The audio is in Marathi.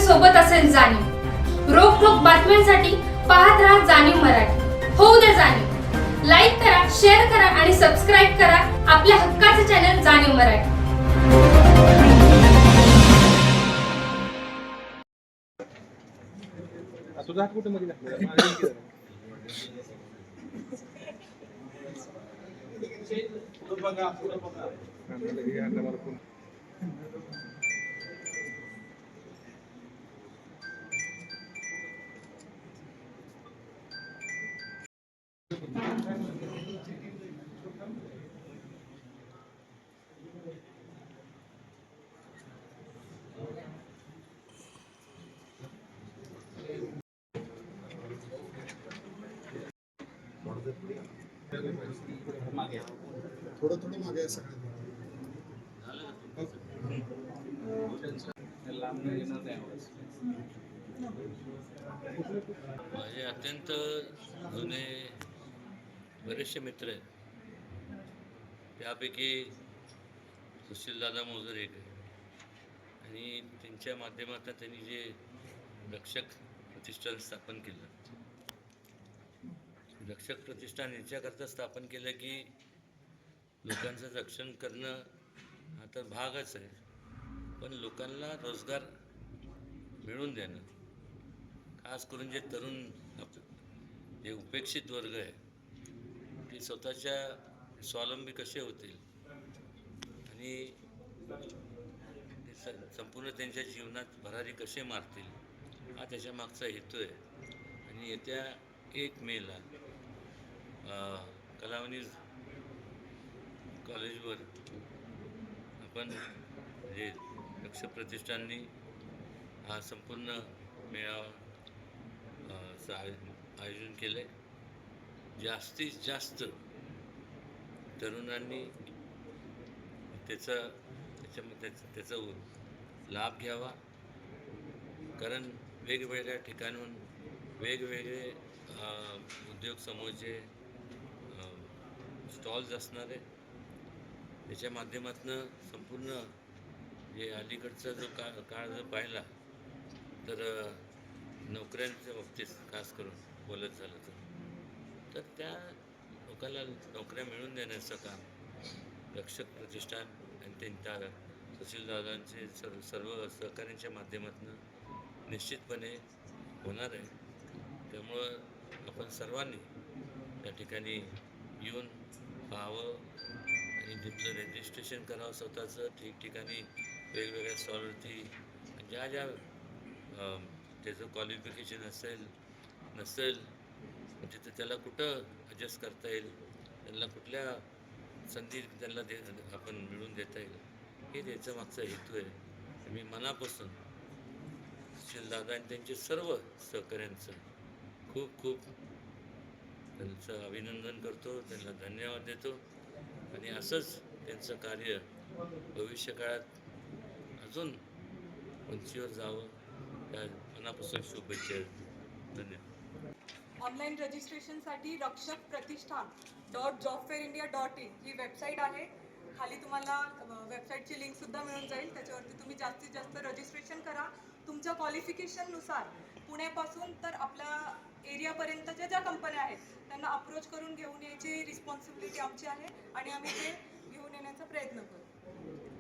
सोबत असेल जाणीव. रोखोक बातम्यांसाठी पाहत राहा जाणीव मराठी. होऊ द्या जाणीव. लाईक करा, शेअर करा आणि सबस्क्राईब करा आपल्या हक्काचे चॅनल जाणीव मराठी. तुझा हात कुठे मध्ये थोडं थोडं मागे सगळं माझे अत्यंत जुने बरेचसे मित्र आहेत. त्यापैकी सुशीलदादा मोजर एक आहे आणि त्यांच्या माध्यमातून त्यांनी जे रक्षक प्रतिष्ठान स्थापन केलं. रक्षक प्रतिष्ठान याच्याकरता स्थापन केलं की लोकांचं रक्षण करणं हा तर भागच आहे, पण लोकांना रोजगार मिळवून देणं, खास करून जे तरुण जे उपेक्षित वर्ग आहे ते स्वतःच्या स्वावलंबी कसे होतील आणि संपूर्ण त्यांच्या जीवनात भरारी कसे मारतील हा त्याच्या मागचा हेतू आहे. आणि येत्या 1 मेला कलावणी कॉलेजवर आपण जे रक्षक प्रतिष्ठाननी हा संपूर्ण मेळावा आयोजन केलं आहे. जास्तीत जास्त तरुणांनी त्याचा लाभ घ्यावा, कारण वेगवेगळ्या ठिकाणून वेगवेगळे उद्योग समूहाचे स्टॉल्स असणारे, त्याच्या माध्यमातून संपूर्ण जे अलीकडचा जो काळ जर पाहिला तर नोकऱ्यांच्या बाबतीत खास करून बोलत झालं तर त्या लोकांना नोकऱ्या मिळवून देण्याचं काम रक्षक प्रतिष्ठान आणि त्यांच्या सुशीलदादांचे सर्व सहकाऱ्यांच्या माध्यमातून निश्चितपणे होणार आहे. त्यामुळं आपण सर्वांनी त्या ठिकाणी येऊन पाहावं आणि तिथलं रजिस्ट्रेशन करावं स्वतःचं. ठिकठिकाणी वेगवेगळ्या स्टॉलवरती ज्या त्याचं क्वालिफिकेशन नसेल तिथं त्याला कुठं ॲडजस्ट करता येईल, त्यांना कुठल्या संधी त्यांना आपण मिळवून देता येईल, हे त्याचा मागचा हेतू आहे. मी मनापासून सुशीलदादा आणि त्यांचे सर्व सहकाऱ्यांचं खूप खूप त्यांचं अभिनंदन करतो, त्यांना धन्यवाद देतो आणि असंच त्यांचं कार्य भविष्यकाळात अजून उंचीवर जावं त्या मनापासून शुभेच्छा. धन्यवाद. ऑनलाईन रजिस्ट्रेशनसाठी रक्षक प्रतिष्ठान .jobfairindia.in ही वेबसाईट आहे. खाली तुम्हाला वेबसाईटची लिंकसुद्धा मिळून जाईल. त्याच्यावरती तुम्ही जास्तीत जास्त रजिस्ट्रेशन करा. तुमच्या क्वालिफिकेशननुसार पुण्यापासून तर आपल्या एरियापर्यंतच्या ज्या कंपन्या आहेत त्यांना अप्रोच करून घेऊन यायची रिस्पॉन्सिबिलिटी आमची आहे आणि आम्ही ते घेऊन येण्याचा प्रयत्न करू.